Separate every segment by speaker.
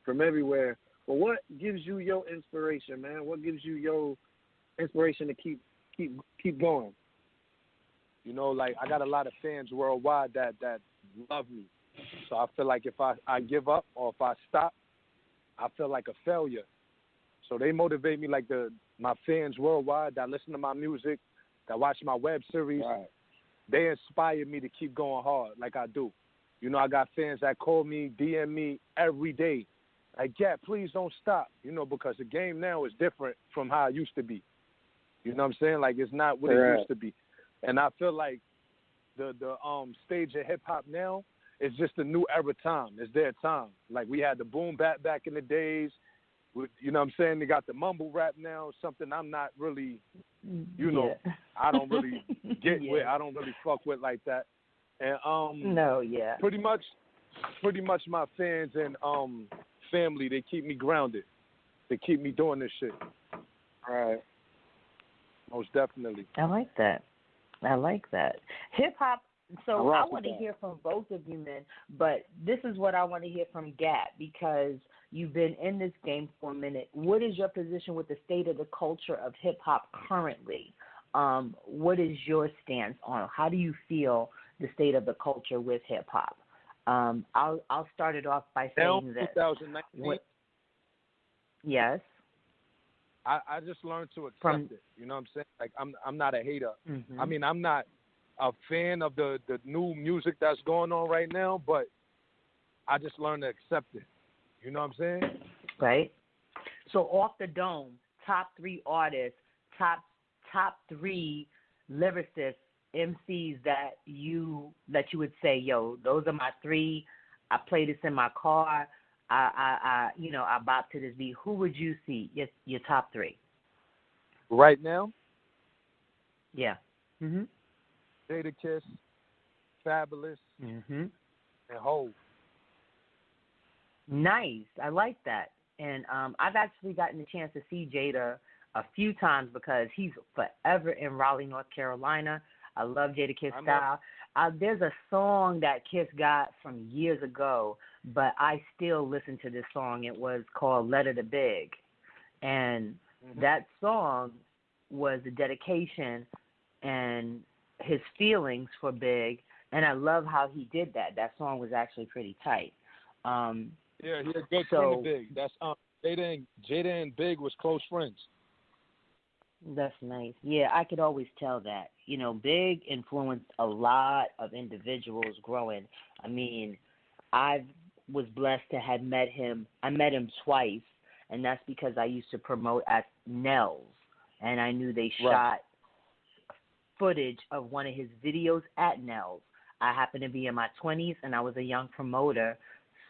Speaker 1: from everywhere. But what gives you your inspiration, man? What gives you your inspiration to keep going?
Speaker 2: You know, like I got a lot of fans worldwide that love me. So I feel like if I give up or if I stop, I feel like a failure. So they motivate me like my fans worldwide that listen to my music, that watch my web series.
Speaker 1: Right.
Speaker 2: They inspire me to keep going hard like I do. You know, I got fans that call me, DM me every day. Like, yeah, please don't stop. You know, because the game now is different from how it used to be. You know what I'm saying? Like, it's not what it used to be. And I feel like the stage of hip-hop now is just a new era time. It's their time. Like, we had the boom bap back in the days. You know what I'm saying? They got the mumble rap now, something I'm not really, you know, I don't really get with. I don't really fuck with like that. And pretty much my fans and family, they keep me grounded. They keep me doing this shit.
Speaker 1: Right.
Speaker 2: Most definitely.
Speaker 3: I like that. Hip hop. So I want to hear from both of you men, but this is what I want to hear from Gap, because you've been in this game for a minute. What is your position with the state of the culture of hip hop currently? What is your stance on? How do you feel the state of the culture with hip hop? I'll start it off by saying this.
Speaker 2: 2019.
Speaker 3: Yes.
Speaker 2: I just learned to accept it. You know what I'm saying? Like I'm not a hater.
Speaker 3: Mm-hmm.
Speaker 2: I mean, I'm not a fan of the new music that's going on right now, but I just learned to accept it. You know what I'm saying?
Speaker 3: Right. So off the dome, top 3 artists, top 3 lyricists, MCs that you would say, yo, those are my 3. I play this in my car. I bop to this beat. Who would you see your top 3?
Speaker 2: Right now?
Speaker 3: Yeah. Mhm.
Speaker 2: Jadakiss, Fabulous, and Hov.
Speaker 3: Nice. I like that. And I've actually gotten the chance to see Jada a few times because he's forever in Raleigh, North Carolina. I love Jadakiss style. There's a song that Kiss got from years ago, but I still listen to this song. It was called Letter to Big. And that song was a dedication and his feelings for Big, and I love how he did that. That song was actually pretty tight.
Speaker 2: Yeah, he's a good friend of Big. That's Jada and Big was close friends.
Speaker 3: That's nice. Yeah, I could always tell that. You know, Big influenced a lot of individuals growing. I mean, I was blessed to have met him. I met him twice, and that's because I used to promote at Nell's, and I knew they shot footage of one of his videos at Nell's. I happened to be in my 20s, and I was a young promoter,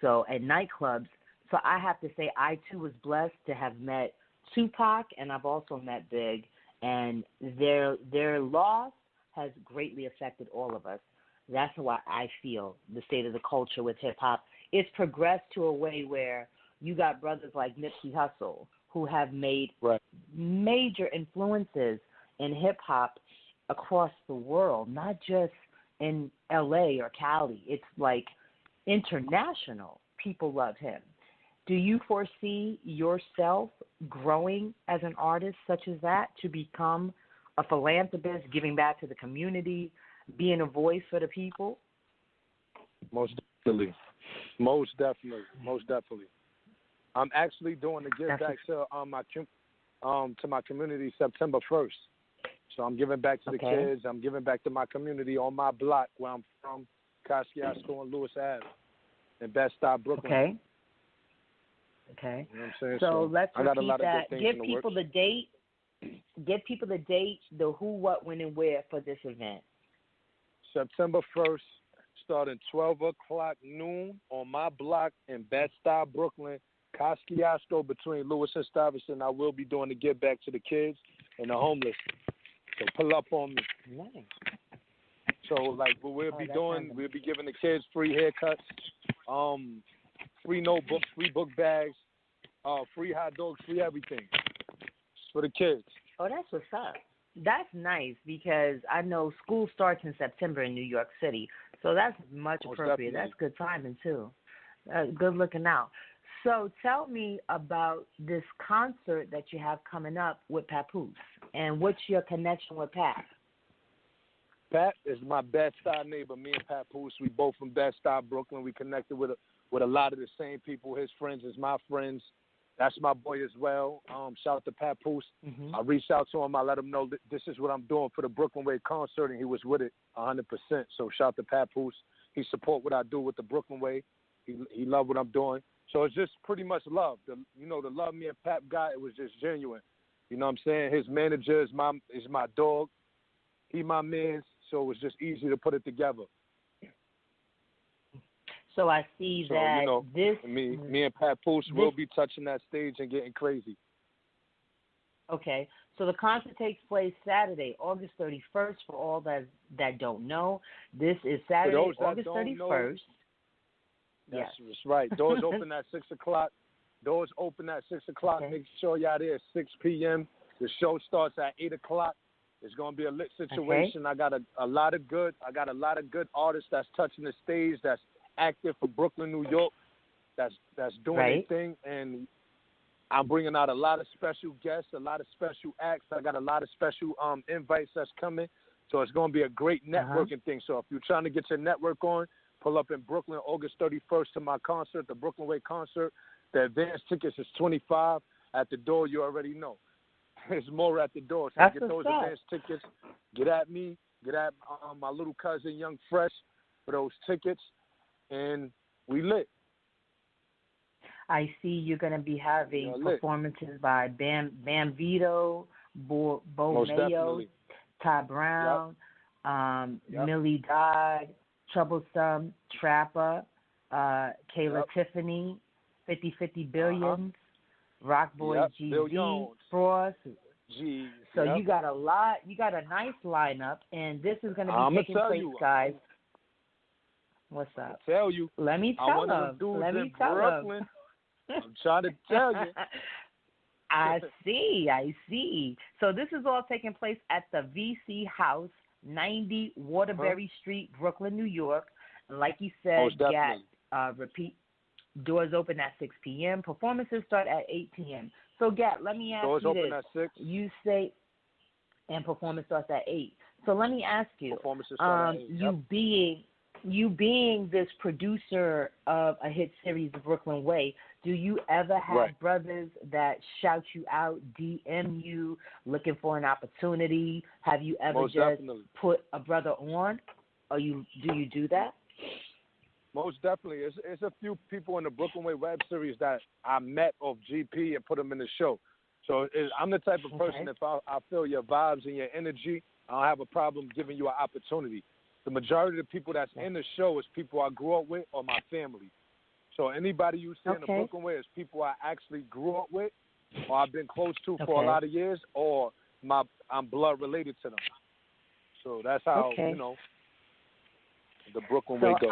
Speaker 3: so at nightclubs. So I have to say I, too, was blessed to have met Tupac, and I've also met Big, and their loss has greatly affected all of us. That's why I feel the state of the culture with hip-hop. It's progressed to a way where you got brothers like Nipsey Hussle who have made major influences in hip-hop across the world, not just in L.A. or Cali. It's like international. People love him. Do you foresee yourself growing as an artist such as that, to become a philanthropist, giving back to the community, being a voice for the people?
Speaker 2: Most definitely. I'm actually doing a give back to my community September 1st. So I'm giving back to the kids. I'm giving back to my community on my block where I'm from, Kosciuszko and Lewis Ave, in Bed-Stuy, Brooklyn.
Speaker 3: Okay.
Speaker 2: You know what I'm saying?
Speaker 3: So let's repeat that.
Speaker 2: Give people
Speaker 3: the date. Give people the date, the who, what, when, and where for this event.
Speaker 2: September 1st, starting 12 o'clock noon on my block in Bed-Stuy, Brooklyn, Kosciuszko between Lewis and Stuyvesant. I will be doing the give back to the kids and the homeless. So pull up on me.
Speaker 3: Nice.
Speaker 2: So like what we'll be doing, we'll be giving the kids free haircuts, free notebooks, free book bags, free hot dogs, free everything. It's for the kids.
Speaker 3: Oh, that's what's up. That's nice because I know school starts in September in New York City, so that's much appropriate. Definitely. That's good timing too. Good looking out. So tell me about this concert that you have coming up with Papoose, and what's your connection with Pat?
Speaker 2: Pat is my Bed-Stuy neighbor. Me and Papoose, we both from Bed-Stuy, Brooklyn. We connected with a lot of the same people. His friends is my friends. That's my boy as well. Shout out to Papoose.
Speaker 3: Mm-hmm.
Speaker 2: I reached out to him. I let him know that this is what I'm doing for the Brooklyn Way concert, and he was with it 100%. So shout out to Papoose. He support what I do with the Brooklyn Way. He loved what I'm doing. So it's just pretty much love. The love me and Pap got, it was just genuine. You know what I'm saying? His manager is my dog. He my man. So it was just easy to put it together.
Speaker 3: So I see that
Speaker 2: me and Papoose will be touching that stage and getting crazy.
Speaker 3: Okay, so the concert takes place Saturday, August 31st. For all that don't know, this is Saturday, August 31st.
Speaker 2: That's right. Doors open at 6 o'clock. Doors open at 6 o'clock.
Speaker 3: Okay.
Speaker 2: Make sure y'all there at 6 p.m. The show starts at 8 o'clock. It's gonna be a lit situation.
Speaker 3: Okay.
Speaker 2: I got a lot of good artists that's touching the stage, that's active for Brooklyn, New York, that's doing their thing, and I'm bringing out a lot of special guests, a lot of special acts. I got a lot of special invites that's coming, so it's gonna be a great networking thing. So if you're trying to get your network on, pull up in Brooklyn August 31st to my concert, the Brooklyn Way concert. The advance tickets is $25. At the door, you already know. There's more at the door. So get those advance tickets. Get at me. Get at my little cousin, Young Fresh, for those tickets. And we lit.
Speaker 3: I see you're going to be having performances by Bam Vito, Bo Mayo, Ty Brown, Millie Dodd, Troublesome, Trapper, Kayla Tiffany, 50-50 Billions, Rockboy GD, Frost. So you got a lot. You got a nice lineup, and this is going to be taking place, guys. What's up?
Speaker 2: I tell you.
Speaker 3: Let me tell them. Let me tell them.
Speaker 2: I'm trying to tell you.
Speaker 3: I see. So this is all taking place at the VC House, 90 Waterbury Street, Brooklyn, New York. And like you said, repeat, doors open at 6 p.m. Performances start at 8 p.m. So, Gat, let me ask
Speaker 2: doors
Speaker 3: you
Speaker 2: open
Speaker 3: this.
Speaker 2: At 6.
Speaker 3: You say, and performance starts at 8. So let me ask you, you being this producer of a hit series, The Brooklyn Way, do you ever have brothers that shout you out, DM you, looking for an opportunity? Have you ever put a brother on? Or do you do that?
Speaker 2: Most definitely. It's a few people in the Brooklyn Way web series that I met off GP and put them in the show. So I'm the type of person, if I feel your vibes and your energy, I don't have a problem giving you an opportunity. The majority of the people that's in the show is people I grew up with or my family. So anybody you see in the Brooklyn Way is people I actually grew up with or I've been close to for a lot of years, or I'm blood related to them. So that's how, the Brooklyn Way goes.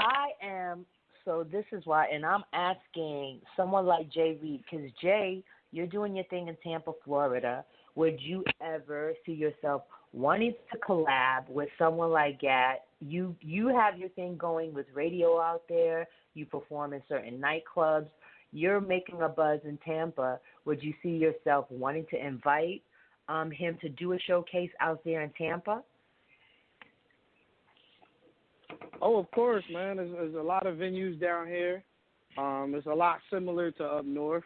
Speaker 3: So this is why, and I'm asking someone like Jay Reed, because Jay, you're doing your thing in Tampa, Florida. Would you ever see yourself wanting to collab with someone like Gat? You have your thing going with radio out there. You perform in certain nightclubs. You're making a buzz in Tampa. Would you see yourself wanting to invite him to do a showcase out there in Tampa?
Speaker 1: Oh, of course, man. There's a lot of venues down here. It's a lot similar to up north.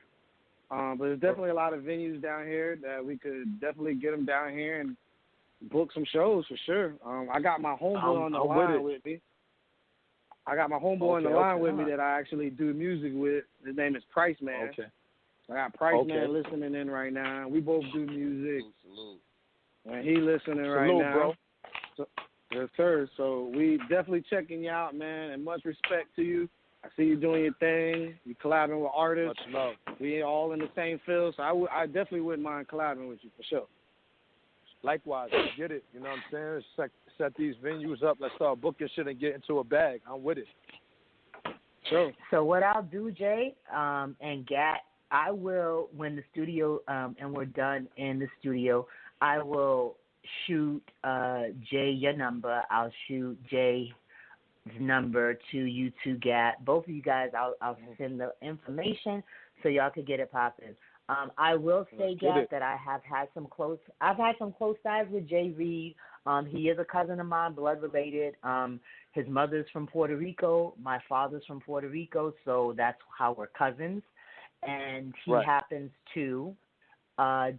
Speaker 1: But there's definitely a lot of venues down here that we could definitely get them down here and book some shows for sure. I got my homeboy on the line with me. I got my homeboy on the line with me that I actually do music with. His name is Price Man.
Speaker 2: Okay.
Speaker 1: I got Price Man listening in right now. We both do music.
Speaker 4: Salute.
Speaker 1: And he listening right now.
Speaker 2: Bro.
Speaker 1: So, yes, sir. So we definitely checking you out, man, and much respect to you. I see you doing your thing. You collabing with artists.
Speaker 2: Much love.
Speaker 1: We all in the same field, so I definitely wouldn't mind collabing with you for sure.
Speaker 2: Likewise, I get it. You know what I'm saying? Set these venues up. Let's start booking shit and get into a bag. I'm with it.
Speaker 1: Sure.
Speaker 3: So what I'll do, Jay, and Gat, I will, when the studio, and we're done in the studio, I will shoot Jay your number. I'll shoot Jay's number to you two, Gat. Both of you guys, I'll send the information so y'all could get it popping. I will say, Gap, that I've had some close ties with Jay Reed. He is a cousin of mine, blood related. His mother's from Puerto Rico. My father's from Puerto Rico, so that's how we're cousins. And he happens to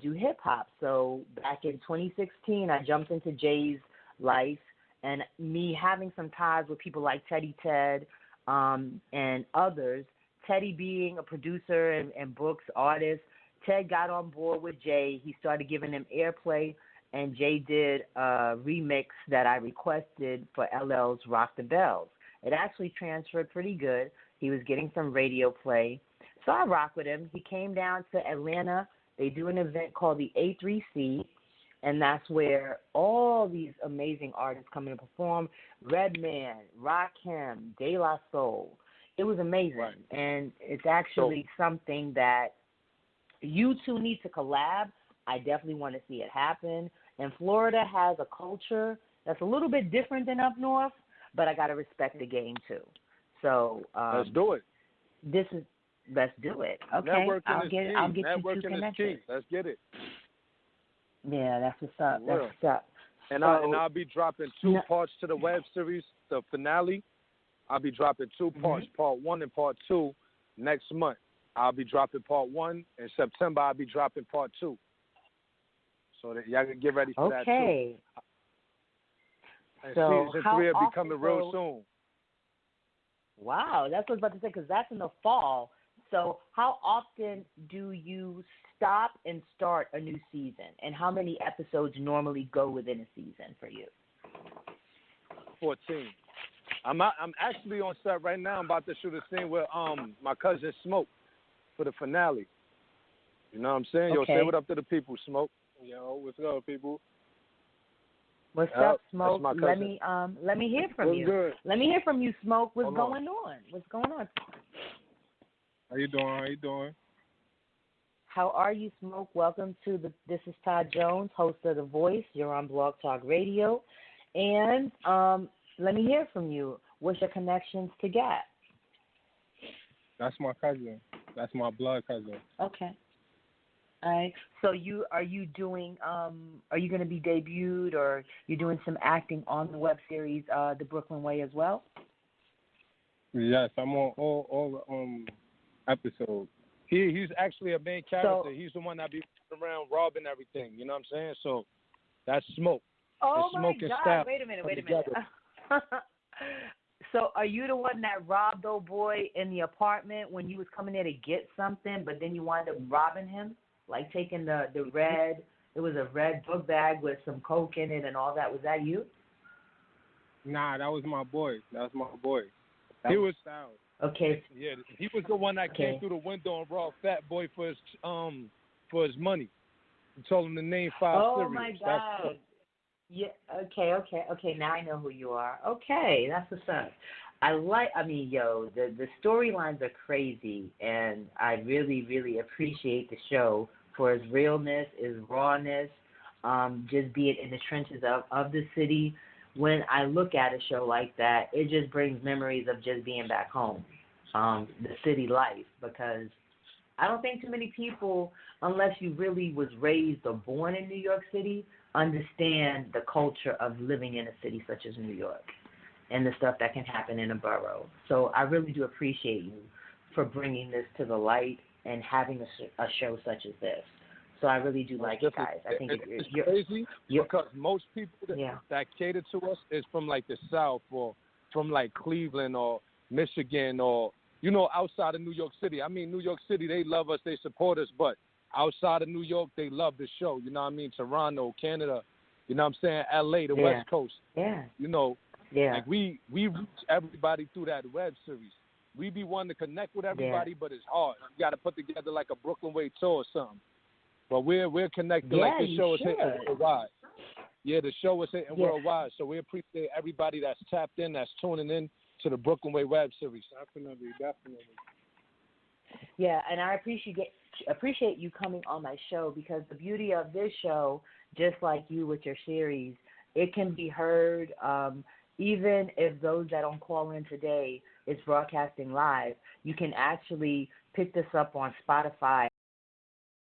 Speaker 3: do hip hop. So back in 2016, I jumped into Jay's life, and me having some ties with people like Teddy Ted and others. Teddy being a producer and books artist, Ted got on board with Jay. He started giving him airplay, and Jay did a remix that I requested for LL's Rock the Bells. It actually transferred pretty good. He was getting some radio play. So I rock with him. He came down to Atlanta. They do an event called the A3C, and that's where all these amazing artists come in and perform. Redman, Rakim, De La Soul. It was amazing, and it's actually something that you two need to collab. I definitely want to see it happen. And Florida has a culture that's a little bit different than up north, but I got to respect the game too. So
Speaker 2: let's do it.
Speaker 3: Let's do it. Okay, I'll get you two connected.
Speaker 2: Let's get it.
Speaker 3: Yeah, that's what's up. That's what's up.
Speaker 2: And I'll be dropping two parts to the web series, the finale. I'll be dropping two parts, part 1 and part 2, next month. I'll be dropping part 1. In September, I'll be dropping part 2. So that y'all can get ready for that too.
Speaker 3: Okay.
Speaker 2: And
Speaker 3: so
Speaker 2: season 3 will be coming real soon.
Speaker 3: Wow, that's what I was about to say, because that's in the fall. So how often do you stop and start a new season? And how many episodes normally go within a season for you?
Speaker 2: 14. I'm actually on set right now. I'm about to shoot a scene with my cousin Smoke for the finale. You know what I'm saying?
Speaker 3: Okay.
Speaker 2: Yo, say what up to the people, Smoke. Yo, what's up, people?
Speaker 3: What's up, Smoke? Let me hear from
Speaker 2: what's
Speaker 3: you.
Speaker 2: Good?
Speaker 3: Let me hear from you, Smoke. What's going on? What's going on?
Speaker 4: How you doing?
Speaker 3: How are you, Smoke? Welcome to This is Todd Jones, host of The Voice. You're on Blog Talk Radio. And let me hear from you. What's your connections to Gap?
Speaker 4: That's my cousin. That's my blood cousin.
Speaker 3: Okay. All right. So are you going to be debuted, or you're doing some acting on the web series The Brooklyn Way as well?
Speaker 4: Yes, I'm on all episodes.
Speaker 2: He's actually a main character. So, he's the one that be around robbing everything. You know what I'm saying? So that's Smoke.
Speaker 3: Oh
Speaker 2: Smoke
Speaker 3: my God!
Speaker 2: Staff.
Speaker 3: Wait a minute. So are you the one that robbed old boy in the apartment when you was coming there to get something, but then you wound up robbing him? Like taking the red, it was a red book bag with some coke in it and all that. Was that you?
Speaker 4: Nah, that was my boy.
Speaker 2: He was
Speaker 4: Styles.
Speaker 3: Okay.
Speaker 2: Yeah, he was the one that came through the window and robbed Fat Boy for his money. He told him to name 5 cereals.
Speaker 3: Oh my God. Yeah. Okay. Now I know who you are. Okay, that's what's up. The storylines are crazy, and I really, really appreciate the show for its realness, its rawness, just being in the trenches of the city. When I look at a show like that, it just brings memories of just being back home, the city life, because I don't think too many people, unless you really was raised or born in New York City, understand the culture of living in a city such as New York and the stuff that can happen in a borough. So I really do appreciate you for bringing this to the light and having a show such as this. So I really do like it, guys. I think
Speaker 2: it's crazy because most people that cater to us is from like the South or from like Cleveland or Michigan or, you know, outside of New York City. I mean, New York City, they love us, they support us, but outside of New York, they love the show. You know what I mean? Toronto, Canada, you know what I'm saying? LA, the West Coast.
Speaker 3: Yeah.
Speaker 2: You know,
Speaker 3: like
Speaker 2: we reach everybody through that web series. We be wanting to connect with everybody, but it's hard. You got to put together like a Brooklyn Way tour or something. But we're connected. Like the show is hitting worldwide. Yeah, the show is hitting worldwide. So we appreciate everybody that's tapped in, that's tuning in to the Brooklyn Way web series.
Speaker 4: Definitely.
Speaker 3: Yeah, and I appreciate you coming on my show, because the beauty of this show, just like you with your series, it can be heard even if those that don't call in today is broadcasting live. You can actually pick this up on Spotify